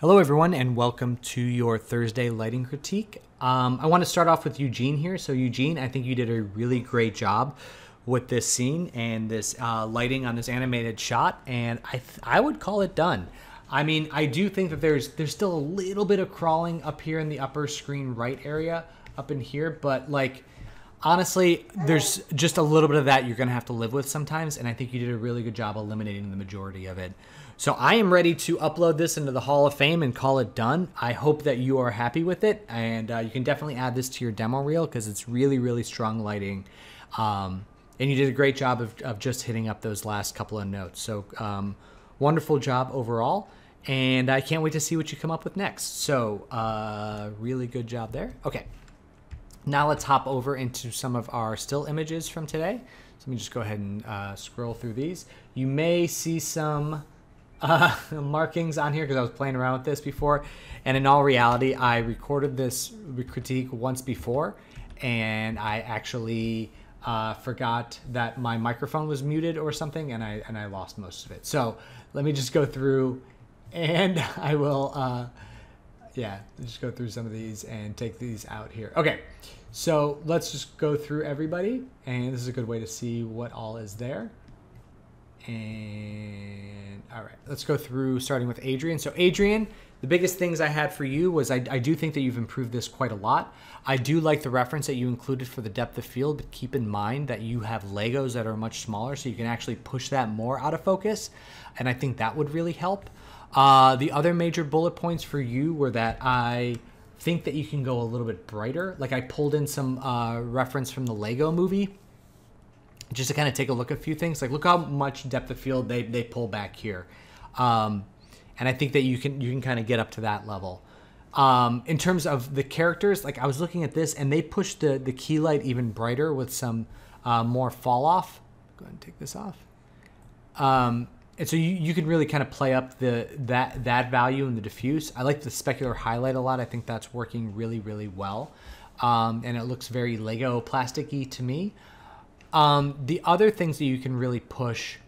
Hello everyone and welcome to your Thursday lighting critique. I want to start off with Eugene here. So Eugene, I think you did a really great job with this scene and this lighting on this animated shot, and I would call it done. I mean, I do think that there's still a little bit of crawling up here in the upper screen right area up in here, but like honestly, there's just a little bit of that you're going to have to live with sometimes, and I think you did a really good job eliminating the majority of it. So I am ready to upload this into the Hall of Fame and call it done. I hope that you are happy with it, and you can definitely add this to your demo reel because it's really, really strong lighting. And you did a great job of just hitting up those last couple of notes. So wonderful job overall, and I can't wait to see what you come up with next. So really good job there. Okay. Now let's hop over into some of our still images from today. So let me just go ahead and scroll through these. You may see some markings on here because I was playing around with this before. And in all reality, I recorded this critique once before, and I actually forgot that my microphone was muted or something, and I lost most of it. So let me just go through, and I will... yeah, just go through some of these and take these out here. Okay, so let's just go through everybody, and this is a good way to see what all is there. And all right, let's go through starting with Adrian. So Adrian, the biggest things I had for you was I do think that you've improved this quite a lot. I do like the reference that you included for the depth of field, but keep in mind that you have Legos that are much smaller, so you can actually push that more out of focus, and I think that would really help. The other major bullet points for you were that I think that you can go a little bit brighter. Like I pulled in some reference from the Lego movie just to kind of take a look at a few things. Like look how much depth of field they pull back here. And I think that you can kind of get up to that level. In terms of the characters, like I was looking at this and they pushed the key light even brighter with some more fall off. Go ahead and take this off. And so you can really kind of play up that value in the diffuse. I like the specular highlight a lot. I think that's working really, really well. And it looks very Lego plasticky to me. The other things that you can really push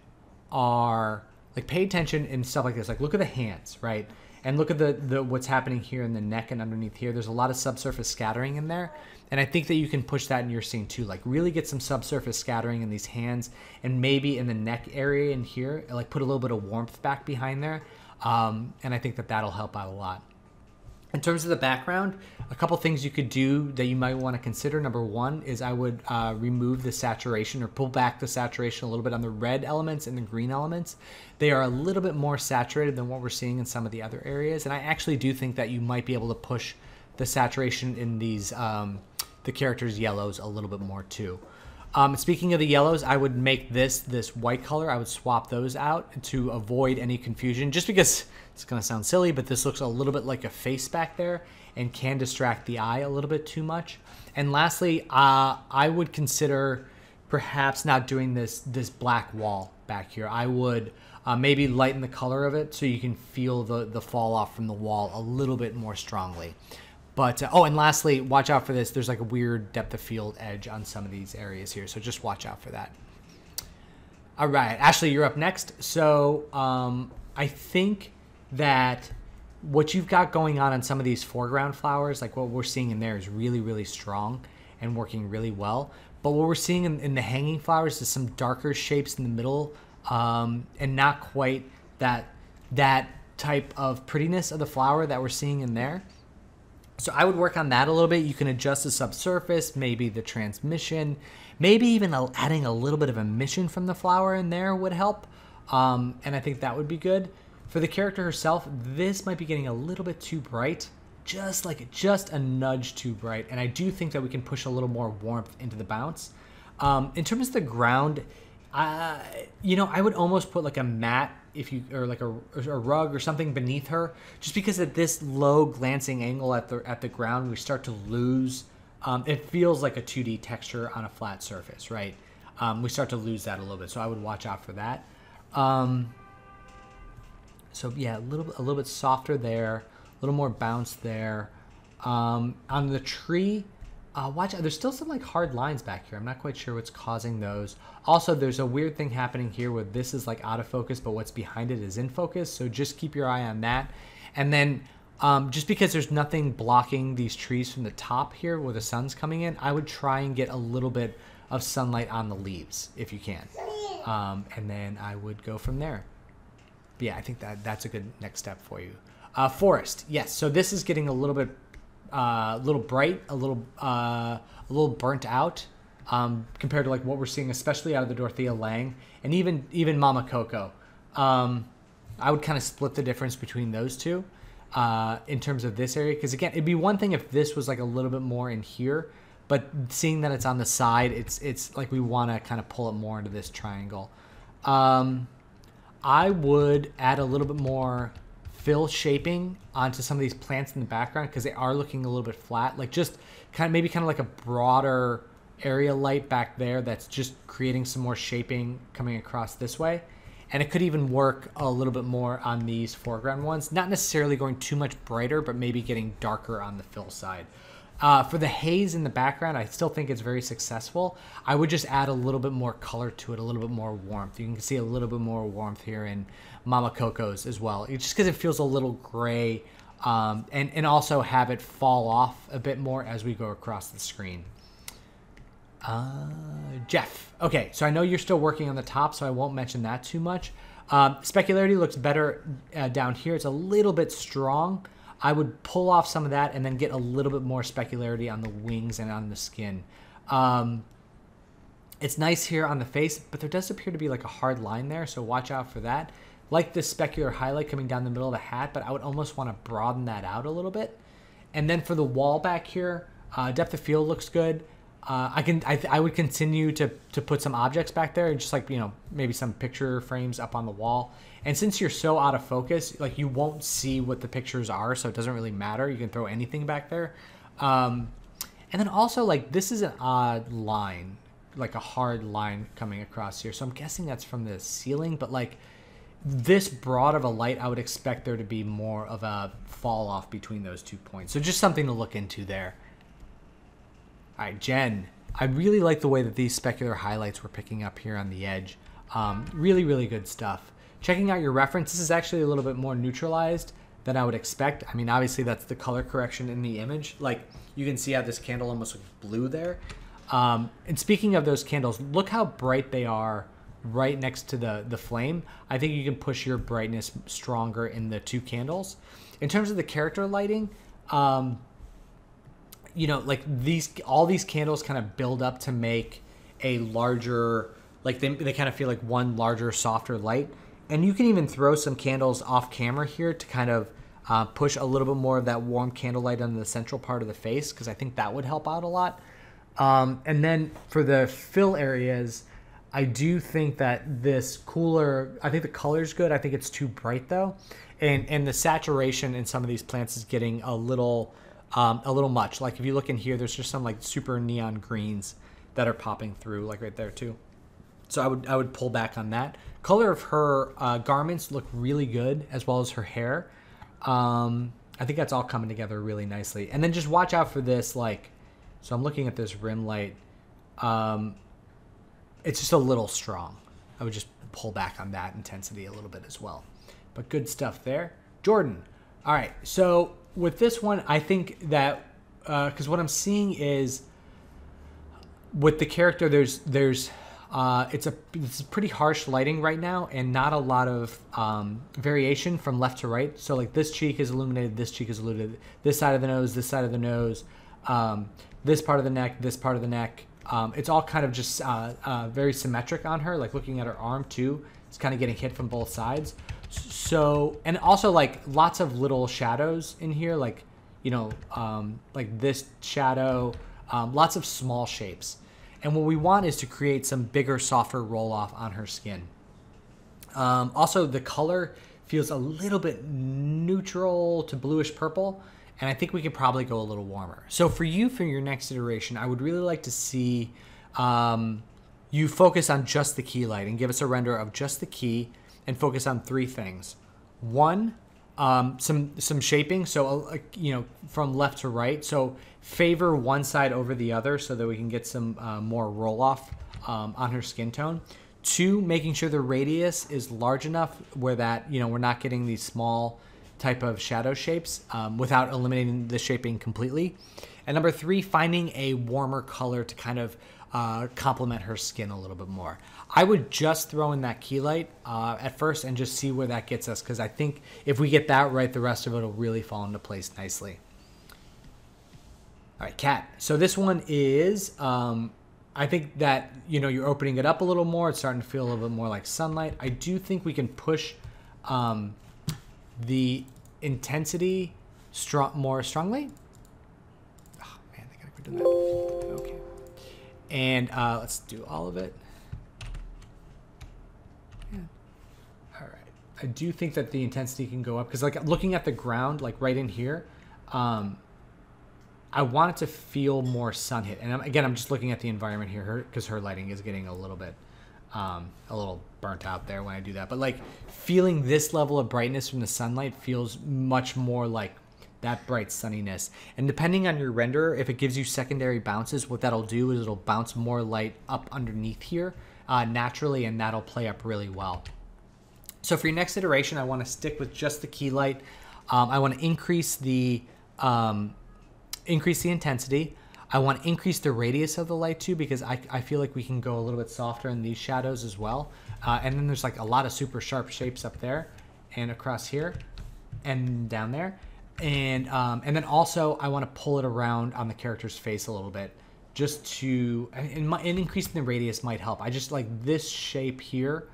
are like pay attention and stuff like this. Like look at the hands, right? And look at the what's happening here in the neck and underneath here. There's a lot of subsurface scattering in there. And I think that you can push that in your scene too. Like really get some subsurface scattering in these hands and maybe in the neck area in here, like put a little bit of warmth back behind there. And I think that that'll help out a lot. In terms of the background, a couple things you could do that you might want to consider. Number one is I would remove the saturation or pull back the saturation a little bit on the red elements and the green elements. They are a little bit more saturated than what we're seeing in some of the other areas. And I actually do think that you might be able to push the saturation in these the characters' yellows a little bit more too. Speaking of the yellows, I would make this white color. I would swap those out to avoid any confusion, just because it's going to sound silly, but this looks a little bit like a face back there and can distract the eye a little bit too much. And lastly, I would consider perhaps not doing this black wall back here. I would maybe lighten the color of it so you can feel the fall off from the wall a little bit more strongly. But, oh, and lastly, watch out for this. There's like a weird depth of field edge on some of these areas here, so just watch out for that. All right, Ashley, you're up next. So I think that what you've got going on some of these foreground flowers, like what we're seeing in there is really, really strong and working really well. But what we're seeing in the hanging flowers is some darker shapes in the middle and not quite that type of prettiness of the flower that we're seeing in there. So I would work on that a little bit. You can adjust the subsurface, maybe the transmission, maybe even adding a little bit of emission from the flower in there would help. And I think that would be good. For the character herself, this might be getting a little bit too bright, just a nudge too bright. And I do think that we can push a little more warmth into the bounce. In terms of the ground, you know, I would almost put like a mat or like a rug or something beneath her, just because at this low glancing angle at the ground, we start to lose. It feels like a 2D texture on a flat surface, right? We start to lose that a little bit, so I would watch out for that. So yeah, a little bit softer there, a little more bounce there. On the tree, watch out. There's still some like hard lines back here. I'm not quite sure what's causing those. Also, there's a weird thing happening here where this is like out of focus, but what's behind it is in focus. So just keep your eye on that. And then just because there's nothing blocking these trees from the top here where the sun's coming in, I would try and get a little bit of sunlight on the leaves if you can. And then I would go from there. But yeah, I think that's a good next step for you. Forrest, yes. So this is getting a little bit, bright, a little burnt out compared to like what we're seeing, especially out of the Dorothea Lange and even Mama Coco. I would kind of split the difference between those two in terms of this area, because again, it'd be one thing if this was like a little bit more in here, but seeing that it's on the side, it's like we want to kind of pull it more into this triangle. I would add a little bit more fill shaping onto some of these plants in the background because they are looking a little bit flat. Like just maybe like a broader area light back there that's just creating some more shaping coming across this way. And it could even work a little bit more on these foreground ones. Not necessarily going too much brighter, but maybe getting darker on the fill side. For the haze in the background, I still think it's very successful. I would just add a little bit more color to it, a little bit more warmth. You can see a little bit more warmth here in Mama Coco's as well. It's just because it feels a little gray, and also have it fall off a bit more as we go across the screen. Jeff. Okay, so I know you're still working on the top, so I won't mention that too much. Specularity looks better down here. It's a little bit strong. I would pull off some of that and then get a little bit more specularity on the wings and on the skin. It's nice here on the face, but there does appear to be like a hard line there, so watch out for that. Like this specular highlight coming down the middle of the hat, but I would almost want to broaden that out a little bit. And then for the wall back here, depth of field looks good. I would continue to put some objects back there, just like, maybe some picture frames up on the wall. And since you're so out of focus, like you won't see what the pictures are, so it doesn't really matter. You can throw anything back there. And then also, like, this is an odd line, like a hard line coming across here. So I'm guessing that's from the ceiling, but like this broad of a light, I would expect there to be more of a fall off between those 2 points. So just something to look into there. All right, Jenn, I really like the way that these specular highlights were picking up here on the edge. Really, really good stuff. Checking out your reference, this is actually a little bit more neutralized than I would expect. I mean, obviously that's the color correction in the image. Like you can see how this candle almost looks blue there. And speaking of those candles, look how bright they are right next to the flame. I think you can push your brightness stronger in the 2 candles. In terms of the character lighting, like all these candles kind of build up to make a larger, like they kind of feel like one larger, softer light. And you can even throw some candles off camera here to kind of push a little bit more of that warm candlelight on the central part of the face, because I think that would help out a lot. And then for the fill areas, I do think that this cooler, I think the color's good. I think it's too bright though. And the saturation in some of these plants is getting a little much. Like if you look in here, there's just some like super neon greens that are popping through, like right there too. So I would pull back on that. Color of her garments look really good, as well as her hair. I think that's all coming together really nicely. And then just watch out for this, like, so I'm looking at this rim light. It's just a little strong. I would just pull back on that intensity a little bit as well. But good stuff there. Jordan. All right, so with this one, I think that, because what I'm seeing is with the character, it's pretty harsh lighting right now, and not a lot of variation from left to right. So like this cheek is illuminated, this cheek is illuminated, this side of the nose, this side of the nose, this part of the neck, this part of the neck. It's all kind of just very symmetric on her. Like looking at her arm too, it's kind of getting hit from both sides. So, and also like lots of little shadows in here, like, like this shadow, lots of small shapes. And what we want is to create some bigger, softer roll-off on her skin. Also, the color feels a little bit neutral to bluish purple, and I think we could probably go a little warmer. So for your next iteration, I would really like to see you focus on just the key light and give us a render of just the key and focus on 3 things. 1, some shaping, so from left to right. So favor one side over the other so that we can get some more roll off on her skin tone. 2, making sure the radius is large enough where that we're not getting these small type of shadow shapes without eliminating the shaping completely. And number 3, finding a warmer color to kind of complement her skin a little bit more. I would just throw in that key light at first and just see where that gets us, because I think if we get that right, the rest of it will really fall into place nicely. All right, Kat. So this one is, I think that, you know, you're opening it up a little more. It's starting to feel a little bit more like sunlight. I do think we can push the intensity more strongly. Oh, man, I gotta quit doing that. Okay. And let's do all of it. Yeah. All right. I do think that the intensity can go up, because like looking at the ground, like right in here, I want it to feel more sun hit. And again, I'm just looking at the environment here, because her lighting is getting a little bit, a little burnt out there when I do that. But like feeling this level of brightness from the sunlight feels much more like that bright sunniness. And depending on your renderer, if it gives you secondary bounces, what that'll do is it'll bounce more light up underneath here naturally, and that'll play up really well. So for your next iteration, I want to stick with just the key light. I want to increase the intensity. I want to increase the radius of the light too, because I feel like we can go a little bit softer in these shadows as well. And then there's like a lot of super sharp shapes up there and across here and down there. And then also I want to pull it around on the character's face a little bit, just to, and increasing the radius might help. I just like this shape here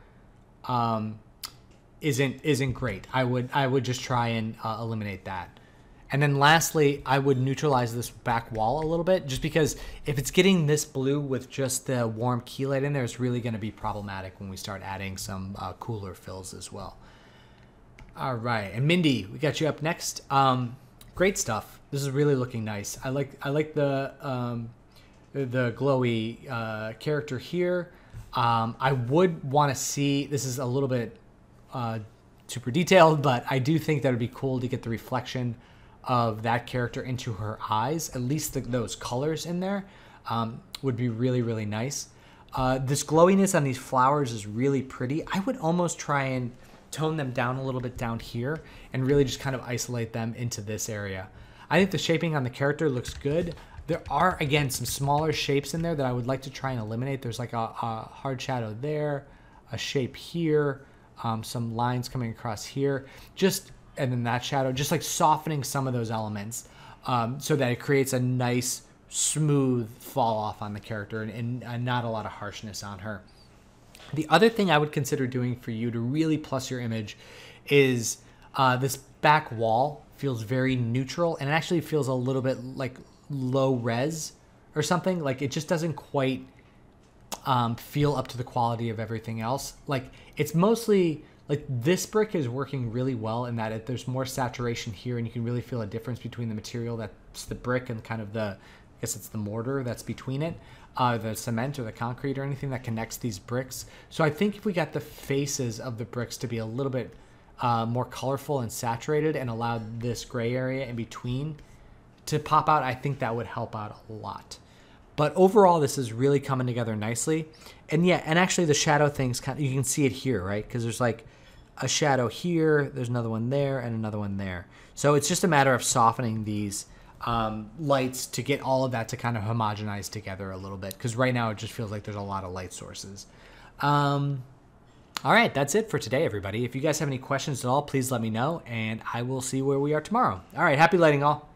isn't great. I would just try and eliminate that. And then lastly, I would neutralize this back wall a little bit, just because if it's getting this blue with just the warm key light in there, it's really going to be problematic when we start adding some cooler fills as well. All right, and Mindy, we got you up next. Great stuff. This is really looking nice. I like the glowy character here. I would want to see, this is a little bit super detailed, but I do think that would be cool to get the reflection of that character into her eyes. At least those colors in there would be really, really nice. This glowiness on these flowers is really pretty. I would almost try and tone them down a little bit down here and really just kind of isolate them into this area. I think the shaping on the character looks good. There are, again, some smaller shapes in there that I would like to try and eliminate. There's like a hard shadow there, a shape here, some lines coming across here, and then that shadow, just like softening some of those elements so that it creates a nice, smooth fall off on the character and not a lot of harshness on her. The other thing I would consider doing for you to really plus your image is this back wall feels very neutral, and it actually feels a little bit like low res or something. Like it just doesn't quite feel up to the quality of everything else. Like it's mostly like this brick is working really well in that there's more saturation here, and you can really feel a difference between the material that's the brick and kind of the, I guess it's the mortar that's between it, the cement or the concrete or anything that connects these bricks. So I think if we got the faces of the bricks to be a little bit more colorful and saturated and allowed this gray area in between to pop out, I think that would help out a lot. But overall, this is really coming together nicely. And yeah, and actually the shadow things, you can see it here, right? Because there's like a shadow here, there's another one there, and another one there. So it's just a matter of softening these lights to get all of that to kind of homogenize together a little bit, because right now it just feels like there's a lot of light sources. All right, that's it for today, everybody. If you guys have any questions at all, please let me know, and I will see where we are tomorrow. All right, happy lighting all.